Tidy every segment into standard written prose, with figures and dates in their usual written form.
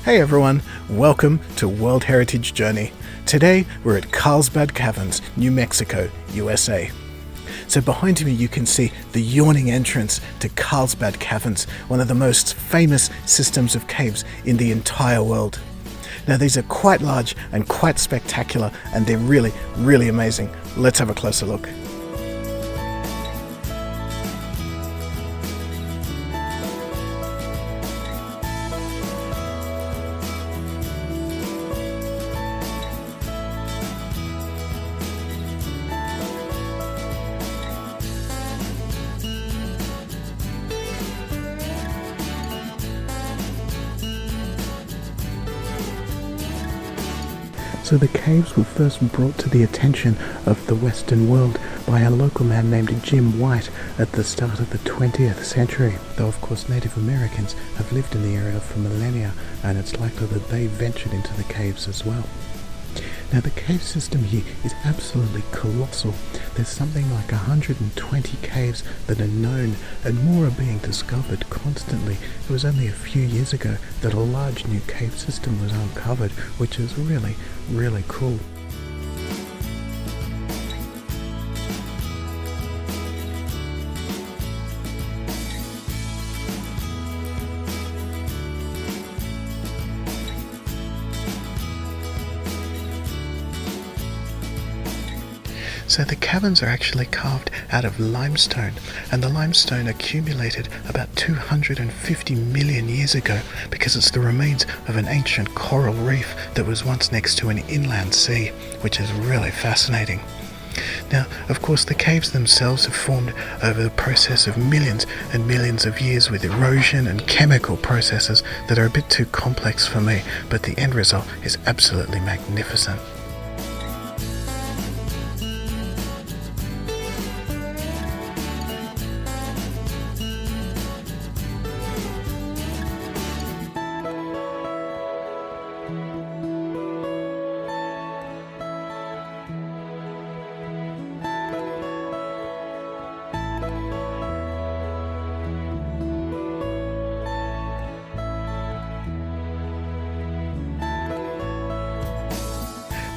Hey everyone, welcome to World Heritage Journey. Today we're at Carlsbad Caverns, New Mexico, USA. So behind me you can see the yawning entrance to Carlsbad Caverns, one of the most famous systems of caves in the entire world. Now these are quite large and quite spectacular, and they're really amazing. Let's have a closer look. So the caves were first brought to the attention of the Western world by a local man named Jim White at the start of the 20th century, though of course Native Americans have lived in the area for millennia, and it's likely that they ventured into the caves as well. Now the cave system here is absolutely colossal. There's something like 120 caves that are known, and more are being discovered constantly. It was only a few years ago that a large new cave system was uncovered, which is really cool. So the caverns are actually carved out of limestone, and the limestone accumulated about 250 million years ago because it's the remains of an ancient coral reef that was once next to an inland sea, which is really fascinating. Now, of course, the caves themselves have formed over the process of millions and millions of years with erosion and chemical processes that are a bit too complex for me, but the end result is absolutely magnificent.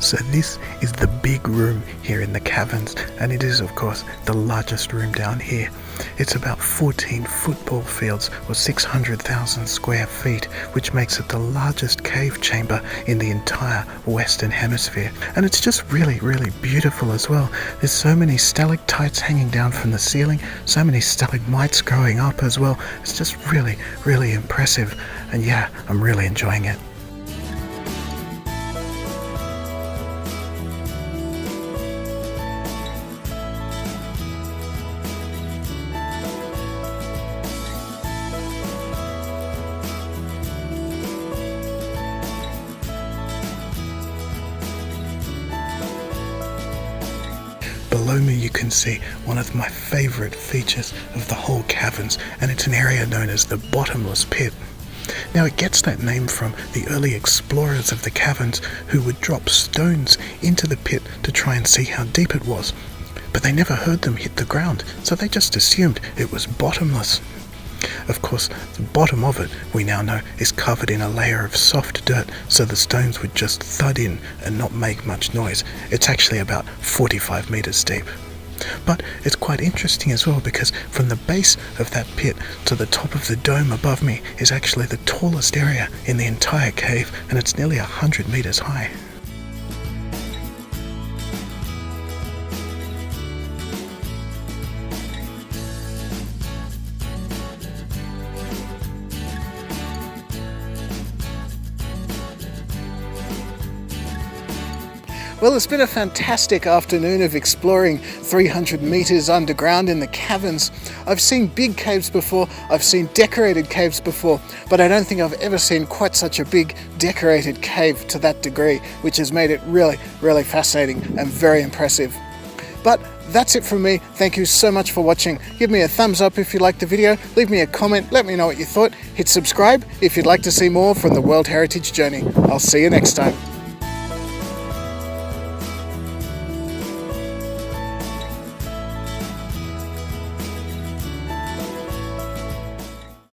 So this is the big room here in the caverns, and it is of course the largest room down here. It's about 14 football fields or 600,000 square feet, which makes it the largest cave chamber in the entire Western Hemisphere. And it's just really beautiful as well. There's so many stalactites hanging down from the ceiling, so many stalagmites growing up as well. It's just really impressive, and yeah, I'm really enjoying it. Below me you can see one of my favourite features of the whole caverns, and it's an area known as the bottomless pit. Now it gets that name from the early explorers of the caverns who would drop stones into the pit to try and see how deep it was. But they never heard them hit the ground, so they just assumed it was bottomless. Of course, the bottom of it, we now know, is covered in a layer of soft dirt, so the stones would just thud in and not make much noise. It's actually about 45 meters deep. But it's quite interesting as well, because from the base of that pit to the top of the dome above me is actually the tallest area in the entire cave, and it's nearly 100 meters high. Well, it's been a fantastic afternoon of exploring 300 meters underground in the caverns. I've seen big caves before, I've seen decorated caves before, but I don't think I've ever seen quite such a big decorated cave to that degree, which has made it really fascinating and very impressive. But that's it from me. Thank you so much for watching. Give me a thumbs up if you liked the video, leave me a comment, let me know what you thought, hit subscribe if you'd like to see more from the World Heritage Journey. I'll see you next time.